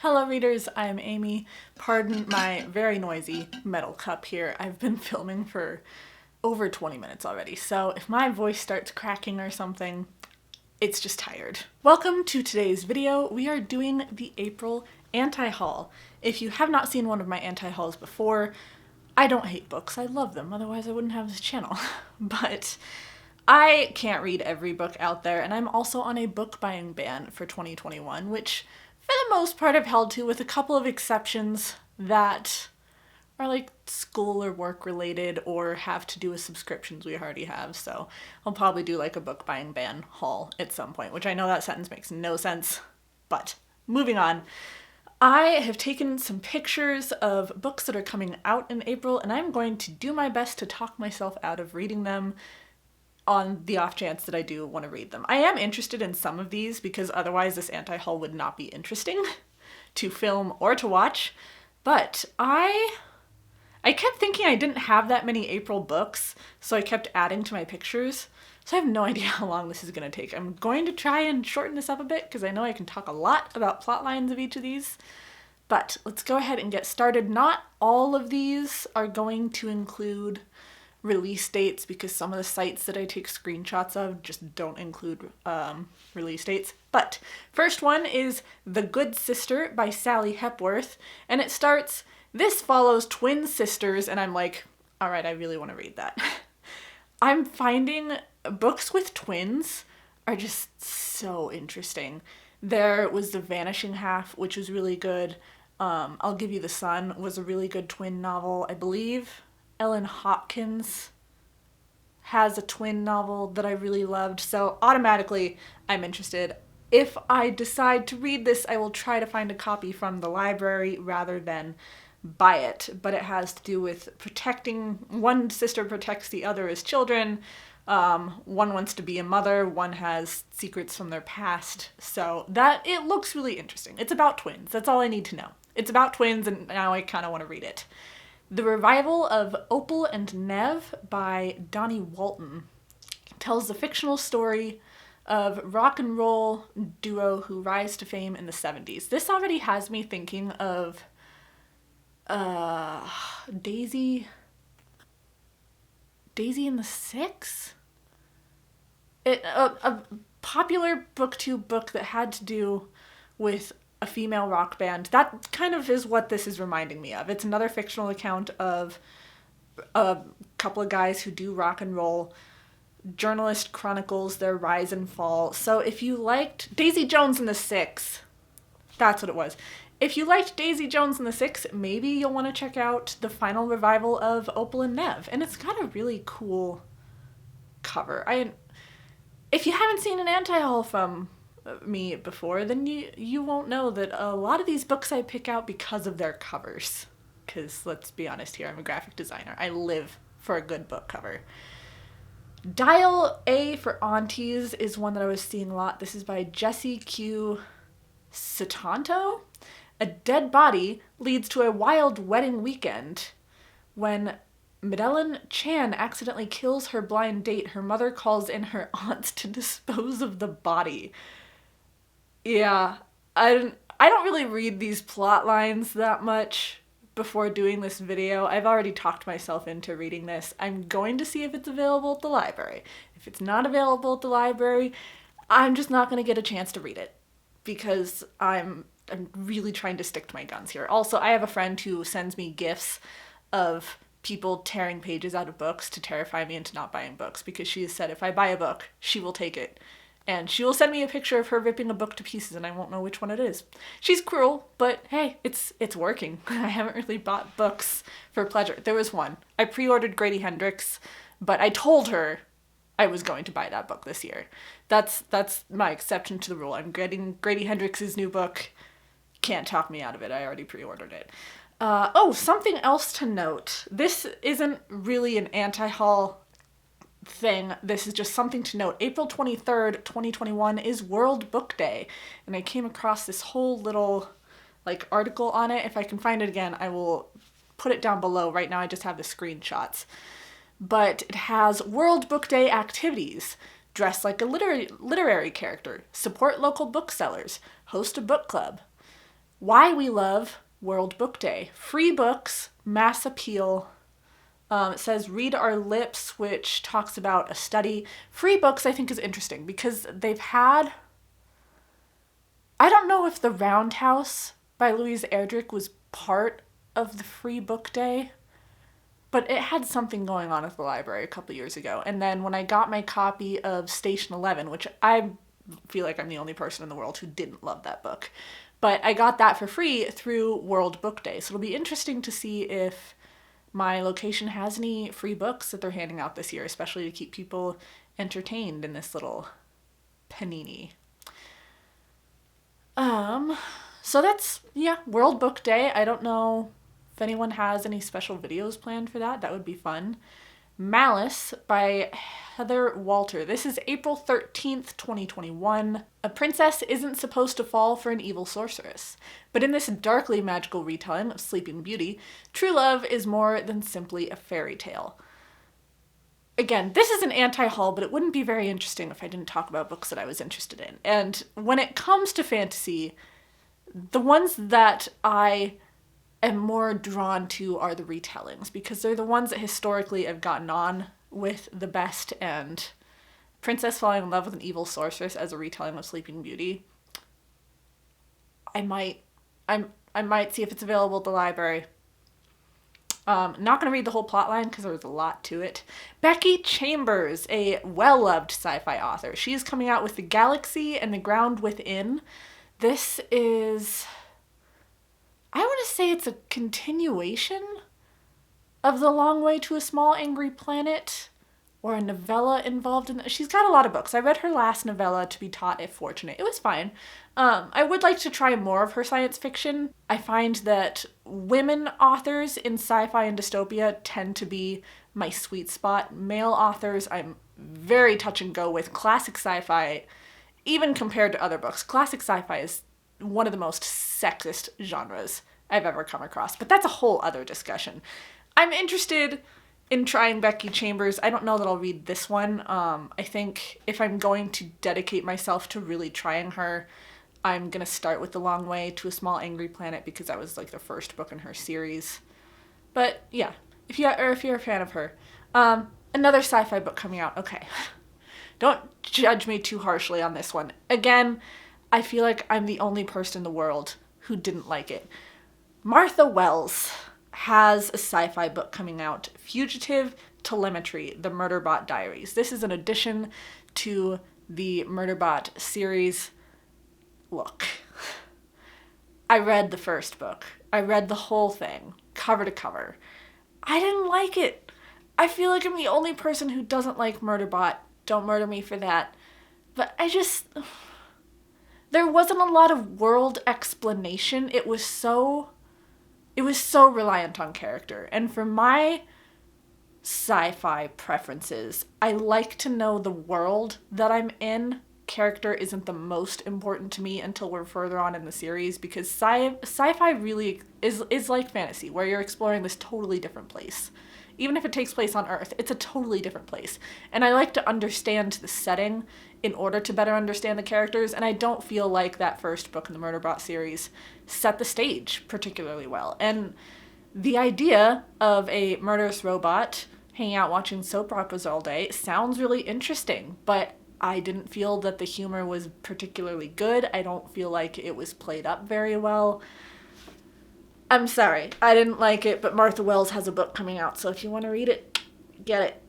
Hello readers, I'm Amy. Pardon my very noisy metal cup here. I've been filming for over 20 minutes already, so if my voice starts cracking or something, it's just tired. Welcome to today's video. We are doing the April anti-haul. If you have not seen one of my anti-hauls before, I don't hate books, I love them, otherwise I wouldn't have this channel. But I can't read every book out there, and I'm also on a book buying ban for 2021, which for the most part I've held to, with a couple of exceptions that are like school or work related or have to do with subscriptions we already have. So I'll probably do like a book buying ban haul at some point, which I know that sentence makes no sense, but moving on. I have taken some pictures of books that are coming out in April, and I'm going to do my best to talk myself out of reading them on the off chance that I do want to read them. I am interested in some of these because otherwise this anti-haul would not be interesting to film or to watch, but I kept thinking I didn't have that many April books, so I kept adding to my pictures. So I have no idea how long this is going to take. I'm going to try and shorten this up a bit because I know I can talk a lot about plot lines of each of these. But let's go ahead and get started. Not all of these are going to include release dates because some of the sites that I take screenshots of just don't include release dates. But first one is The Good Sister by Sally Hepworth, and it starts, "This follows twin sisters," and I'm like, all right, I really want to read that. I'm finding books with twins are just so interesting. There was The Vanishing Half, which was really good. I'll Give You the Sun was a really good twin novel. I believe Ellen Hopkins has a twin novel that I really loved, so automatically I'm interested. If I decide to read this, I will try to find a copy from the library rather than buy it, but it has to do with protecting, one sister protects the other as children, one wants to be a mother, one has secrets from their past, so that, it looks really interesting. It's about twins, that's all I need to know. It's about twins, and now I kind of want to read it. The Revival of Opal and Nev by Donnie Walton tells the fictional story of rock and roll duo who rise to fame in the 70s. This already has me thinking of Daisy and the Six? A popular booktube book that had to do with a female rock band. That kind of is what this is reminding me of. It's another fictional account of a couple of guys who do rock and roll. Journalist chronicles their rise and fall. So if you liked Daisy Jones and the Six, that's what it was. If you liked Daisy Jones and the Six, maybe you'll want to check out the final revival of Opal and Nev. And it's got a really cool cover. If you haven't seen an anti-haul from me before, then you won't know that a lot of these books I pick out because of their covers. Because let's be honest here, I'm a graphic designer. I live for a good book cover. Dial A for Aunties is one that I was seeing a lot. This is by Jessie Q. Sutanto. A dead body leads to a wild wedding weekend. When Madeline Chan accidentally kills her blind date, her mother calls in her aunts to dispose of the body. Yeah, I don't really read these plot lines that much before doing this video. I've already talked myself into reading this. I'm going to see if it's available at the library. If it's not available at the library, I'm just not going to get a chance to read it because I'm really trying to stick to my guns here. Also, I have a friend who sends me gifs of people tearing pages out of books to terrify me into not buying books, because she has said if I buy a book, she will take it. And she will send me a picture of her ripping a book to pieces and I won't know which one it is. She's cruel, but hey, it's working. I haven't really bought books for pleasure. There was one. I pre-ordered Grady Hendrix, but I told her I was going to buy that book this year. That's my exception to the rule. I'm getting Grady Hendrix's new book. Can't talk me out of it. I already pre-ordered it. Something else to note. This isn't really an anti-haul thing. This is just something to note. April 23rd, 2021 is World Book Day, and I came across this whole little article on it. If I can find it again, I will put it down below. Right now I just have the screenshots. But it has World Book Day activities. Dress like a literary character. Support local booksellers. Host a book club. Why We Love World Book Day. Free books, mass appeal. It says Read Our Lips, which talks about a study. Free books I think is interesting because they've had... I don't know if The Roundhouse by Louise Erdrich was part of the Free Book Day, but it had something going on at the library a couple years ago. And then when I got my copy of Station 11, which I feel like I'm the only person in the world who didn't love that book, but I got that for free through World Book Day. So it'll be interesting to see if my location has any free books that they're handing out this year, especially to keep people entertained in this little panini. So that's, World Book Day. I don't know if anyone has any special videos planned for that. That would be fun. Malice by Heather Walter. This is April 13th, 2021. A princess isn't supposed to fall for an evil sorceress. But in this darkly magical retelling of Sleeping Beauty, true love is more than simply a fairy tale. Again, this is an anti-haul, but it wouldn't be very interesting if I didn't talk about books that I was interested in. And when it comes to fantasy, the ones that I am more drawn to are the retellings, because they're the ones that historically have gotten on with the best, and Princess Falling in Love with an Evil Sorceress as a retelling of Sleeping Beauty. I might see if it's available at the library. Not going to read the whole plotline because there's a lot to it. Becky Chambers, a well-loved sci-fi author. She's coming out with The Galaxy and the Ground Within. This is... I want to say it's a continuation of The Long Way to a Small Angry Planet, or a novella involved in... She's got a lot of books. I read her last novella, To Be Taught If Fortunate. It was fine. I would like to try more of her science fiction. I find that women authors in sci-fi and dystopia tend to be my sweet spot. Male authors, I'm very touch and go with. Classic sci-fi, even compared to other books, classic sci-fi is one of the most sexist genres I've ever come across. But that's a whole other discussion. I'm interested in trying Becky Chambers. I don't know that I'll read this one. I think if I'm going to dedicate myself to really trying her, I'm going to start with The Long Way to a Small Angry Planet because that was like the first book in her series. But yeah, if you're a fan of her. Another sci-fi book coming out. Okay. Don't judge me too harshly on this one. Again, I feel like I'm the only person in the world who didn't like it. Martha Wells has a sci-fi book coming out, Fugitive Telemetry, The Murderbot Diaries. This is an addition to the Murderbot series. Look, I read the first book. I read the whole thing, cover to cover. I didn't like it. I feel like I'm the only person who doesn't like Murderbot. Don't murder me for that. But there wasn't a lot of world explanation. It was so reliant on character. And for my sci-fi preferences, I like to know the world that I'm in. Character isn't the most important to me until we're further on in the series, because sci-fi really is like fantasy, where you're exploring this totally different place. Even if it takes place on Earth, it's a totally different place. And I like to understand the setting in order to better understand the characters, and I don't feel like that first book in the Murderbot series set the stage particularly well. And the idea of a murderous robot hanging out watching soap operas all day sounds really interesting, but I didn't feel that the humor was particularly good. I don't feel like it was played up very well. I'm sorry, I didn't like it, but Martha Wells has a book coming out, so if you want to read it, get it.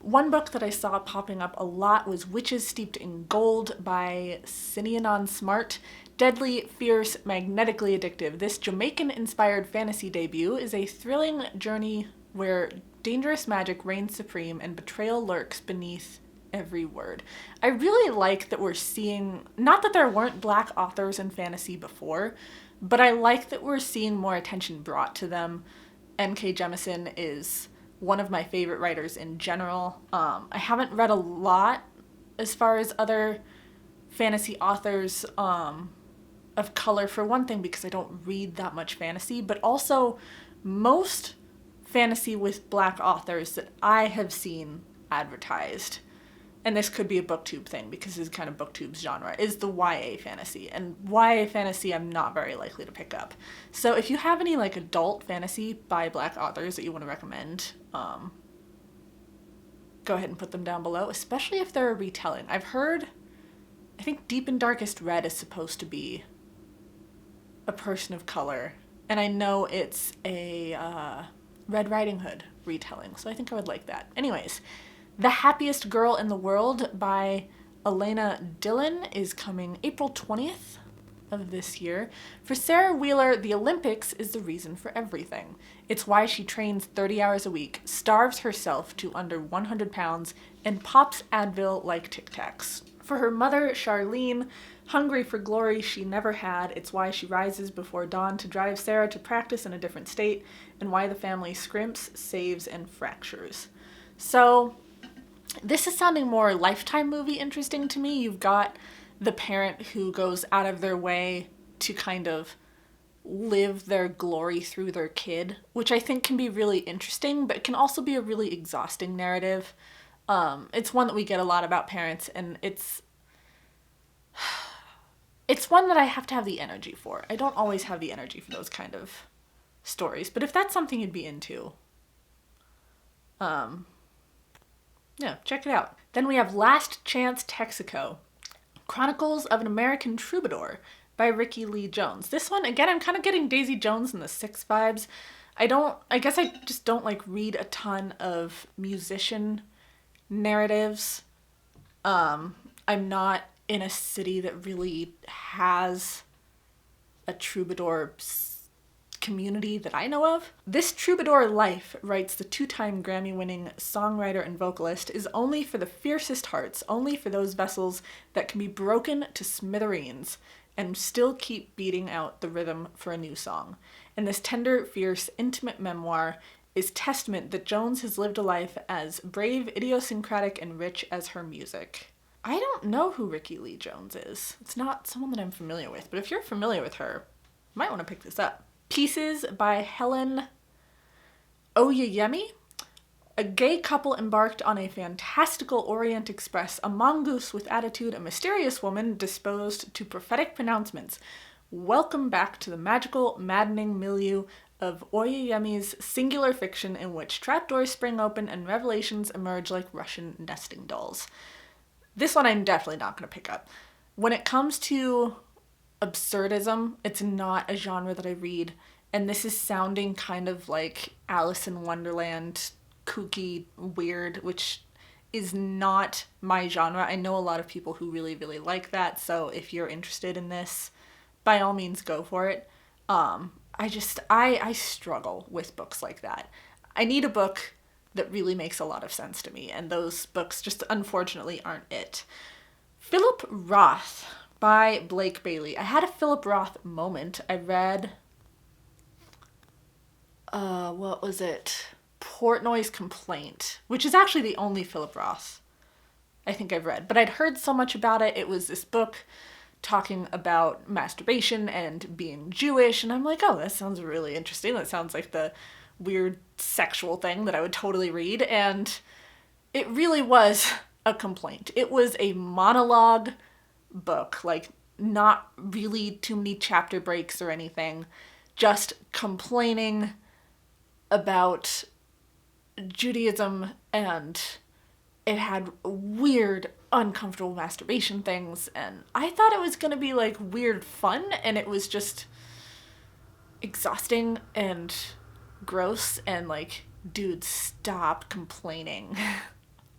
One book that I saw popping up a lot was Witches Steeped in Gold by Sineanon Smart. Deadly, fierce, magnetically addictive. This Jamaican-inspired fantasy debut is a thrilling journey where dangerous magic reigns supreme and betrayal lurks beneath every word. I really like that we're seeing, not that there weren't Black authors in fantasy before, but I like that we're seeing more attention brought to them. N.K. Jemisin is one of my favorite writers in general. I haven't read a lot as far as other fantasy authors of color, for one thing, because I don't read that much fantasy, but also most fantasy with Black authors that I have seen advertised, and this could be a booktube thing because this is kind of booktube's genre, is the YA fantasy. And YA fantasy I'm not very likely to pick up. So if you have any like adult fantasy by Black authors that you want to recommend, go ahead and put them down below, especially if they're a retelling. I've heard, I think Deep and Darkest Red is supposed to be a person of color, and I know it's a Red Riding Hood retelling, so I think I would like that. Anyways, The Happiest Girl in the World by Elena Dillon is coming April 20th of this year. For Sarah Wheeler, the Olympics is the reason for everything. It's why she trains 30 hours a week, starves herself to under 100 pounds, and pops Advil like Tic Tacs. For her mother, Charlene, hungry for glory she never had, it's why she rises before dawn to drive Sarah to practice in a different state, and why the family scrimps, saves, and fractures. So, this is sounding more Lifetime movie interesting to me. You've got the parent who goes out of their way to kind of live their glory through their kid, which I think can be really interesting, but it can also be a really exhausting narrative. It's one that we get a lot about parents, and it's one that I have to have the energy for. I don't always have the energy for those kind of stories, but if that's something you'd be into, yeah, check it out. Then we have Last Chance Texaco, Chronicles of an American Troubadour by Ricky Lee Jones. This one, again, I'm kind of getting Daisy Jones and the Six vibes. I guess I just don't like read a ton of musician narratives. I'm not in a city that really has a troubadour community that I know of. This troubadour life, writes the two-time Grammy-winning songwriter and vocalist, is only for the fiercest hearts, only for those vessels that can be broken to smithereens and still keep beating out the rhythm for a new song. And this tender, fierce, intimate memoir is testament that Jones has lived a life as brave, idiosyncratic, and rich as her music. I don't know who Ricky Lee Jones is. It's not someone that I'm familiar with, but if you're familiar with her, you might want to pick this up. Pieces by Helen Oyeyemi. A gay couple embarked on a fantastical Orient Express, a mongoose with attitude, a mysterious woman disposed to prophetic pronouncements. Welcome back to the magical, maddening milieu of Oyeyemi's singular fiction, in which trapdoors spring open and revelations emerge like Russian nesting dolls. This one I'm definitely not going to pick up. When it comes to absurdism, it's not a genre that I read, and this is sounding kind of like Alice in Wonderland, kooky, weird, which is not my genre. I know a lot of people who really, really like that, so if you're interested in this, by all means go for it. I struggle with books like that. I need a book that really makes a lot of sense to me, and those books just unfortunately aren't it. Philip Roth by Blake Bailey. I had a Philip Roth moment. I read, what was it? Portnoy's Complaint, which is actually the only Philip Roth I think I've read, but I'd heard so much about it. It was this book talking about masturbation and being Jewish, and I'm like, oh, that sounds really interesting. That sounds like the weird sexual thing that I would totally read, and it really was a complaint. It was a monologue book, like not really too many chapter breaks or anything, just complaining about Judaism, and it had weird, uncomfortable masturbation things, and I thought it was gonna be like weird fun, and it was just exhausting and gross, and like, dude, stop complaining.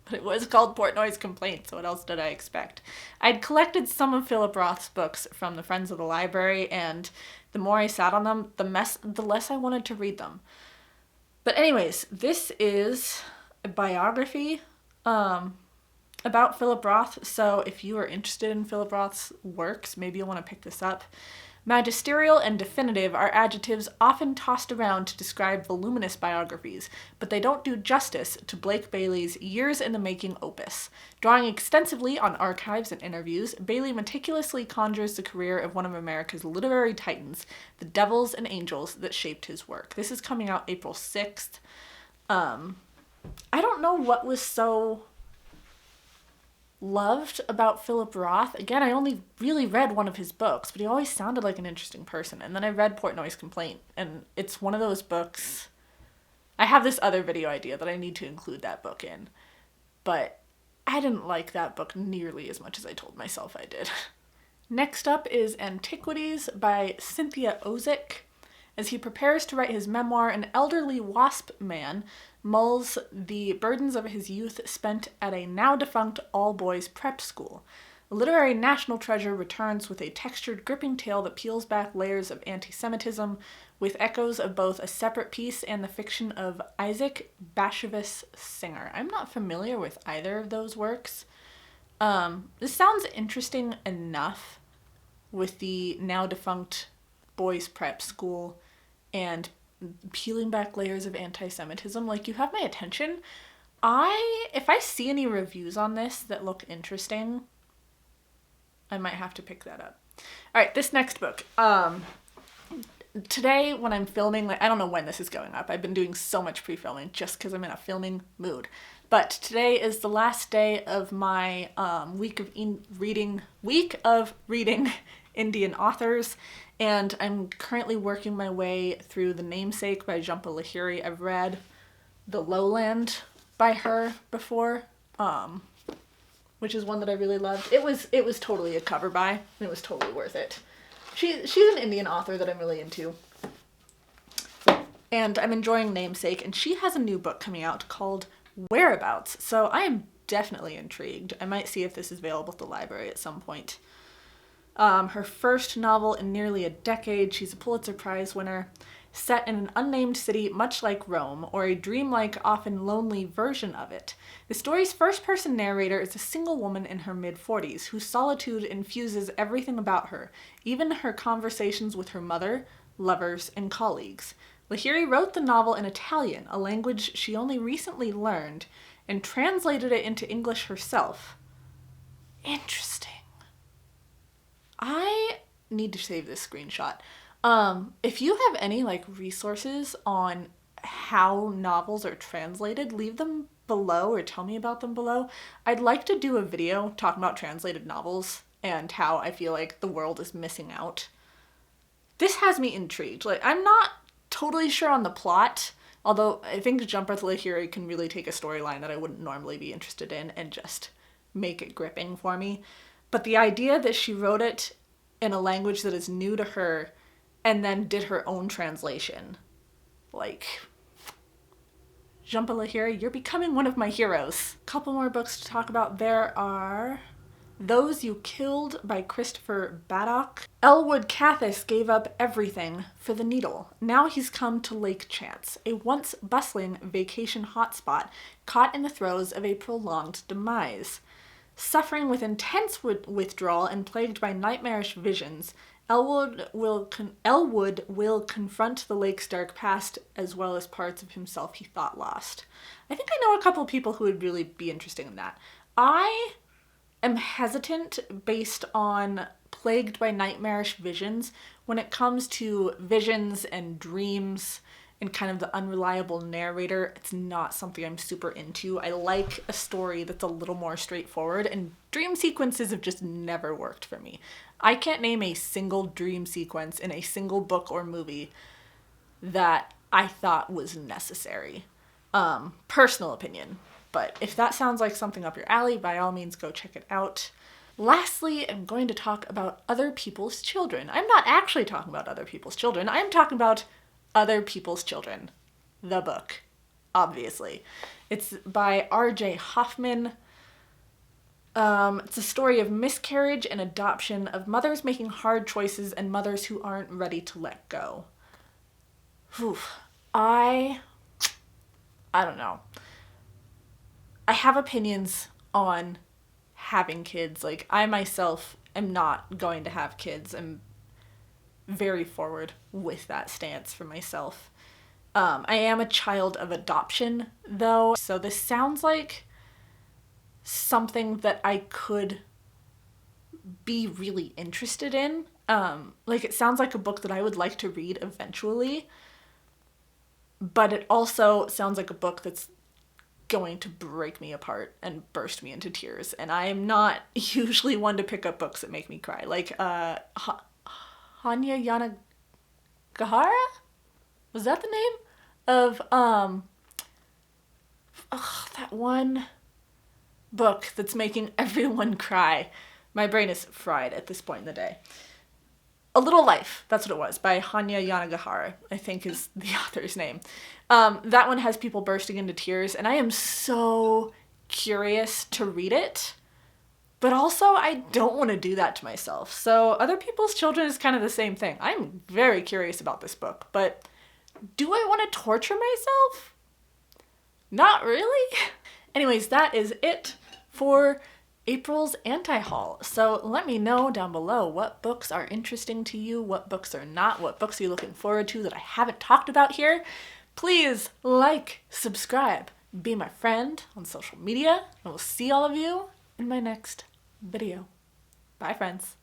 But it was called Portnoy's Complaint, so what else did I expect? I'd collected some of Philip Roth's books from the Friends of the Library, and the more I sat on them, the less I wanted to read them. But anyways, this is a biography about Philip Roth, so if you are interested in Philip Roth's works, maybe you'll want to pick this up. Magisterial and definitive are adjectives often tossed around to describe voluminous biographies, but they don't do justice to Blake Bailey's years-in-the-making opus. Drawing extensively on archives and interviews, Bailey meticulously conjures the career of one of America's literary titans, the devils and angels that shaped his work. This is coming out April 6th. I don't know what was so loved about Philip Roth, again, I only really read one of his books, but he always sounded like an interesting person. And then I read Portnoy's Complaint, and it's one of those books. I have this other video idea that I need to include that book in, but I didn't like that book nearly as much as I told myself I did. Next up is Antiquities by Cynthia Ozick. As he prepares to write his memoir, an elderly wasp man mulls the burdens of his youth spent at a now-defunct all-boys prep school. A literary national treasure returns with a textured, gripping tale that peels back layers of anti-Semitism, with echoes of both a separate piece and the fiction of Isaac Bashevis Singer. I'm not familiar with either of those works. This sounds interesting enough with the now-defunct boys prep school and peeling back layers of anti-Semitism. Like, you have my attention. If I see any reviews on this that look interesting, I might have to pick that up. All right, this next book. Today when I'm filming, like, I don't know when this is going up. I've been doing so much pre-filming just because I'm in a filming mood. But today is the last day of my week of reading Indian authors, and I'm currently working my way through The Namesake by Jhumpa Lahiri. I've read The Lowland by her before, which is one that I really loved. It was totally a cover buy, and it was totally worth it. She's an Indian author that I'm really into. And I'm enjoying Namesake, and she has a new book coming out called Whereabouts, so I am definitely intrigued. I might see if this is available at the library at some point. Her first novel in nearly a decade, she's a Pulitzer Prize winner, set in an unnamed city much like Rome, or a dreamlike, often lonely version of it. The story's first-person narrator is a single woman in her mid-40s, whose solitude infuses everything about her, even her conversations with her mother, lovers, and colleagues. Lahiri wrote the novel in Italian, a language she only recently learned, and translated it into English herself. Interesting. I need to save this screenshot. If you have any resources on how novels are translated, leave them below or tell me about them below. I'd like to do a video talking about translated novels and how I feel like the world is missing out. This has me intrigued. I'm not totally sure on the plot, although I think Jhumpa Lahiri can really take a storyline that I wouldn't normally be interested in and just make it gripping for me. But the idea that she wrote it in a language that is new to her and then did her own translation. Jhumpa Lahiri, you're becoming one of my heroes. Couple more books to talk about. There are Those You Killed by Christopher Baddock. Elwood Cathis gave up everything for the needle. Now he's come to Lake Chance, a once bustling vacation hotspot caught in the throes of a prolonged demise. Suffering with intense withdrawal and plagued by nightmarish visions, Elwood will confront the lake's dark past as well as parts of himself he thought lost. I think I know a couple of people who would really be interested in that. I am hesitant based on plagued by nightmarish visions when it comes to visions and dreams and kind of the unreliable narrator. It's not something I'm super into. I like a story that's a little more straightforward, and dream sequences have just never worked for me. I can't name a single dream sequence in a single book or movie that I thought was necessary. Personal opinion. But if that sounds like something up your alley, by all means go check it out. Lastly, I'm going to talk about Other People's Children. I'm not actually talking about Other People's Children. I'm talking about Other People's Children, the book, obviously. It's by R.J. Hoffman. It's a story of miscarriage and adoption, of mothers making hard choices and mothers who aren't ready to let go. Whew. I don't know. I have opinions on having kids. I myself am not going to have kids. I'm very forward with that stance for myself. I am a child of adoption, though, so this sounds like something that I could be really interested in. It sounds like a book that I would like to read eventually, but it also sounds like a book that's going to break me apart and burst me into tears. And I am not usually one to pick up books that make me cry. Like Hanya Yanagihara? Was that the name? Of that one book that's making everyone cry. My brain is fried at this point in the day. A Little Life, that's what it was, by Hanya Yanagihara, I think is the author's name. That one has people bursting into tears, and I am so curious to read it, but also I don't want to do that to myself. So Other People's Children is kind of the same thing. I'm very curious about this book, but do I want to torture myself? Not really. Anyways, that is it for April's anti-haul. So let me know down below what books are interesting to you, what books are not, what books are you looking forward to that I haven't talked about here. Please like, subscribe, be my friend on social media, and we'll see all of you in my next video. Bye, friends.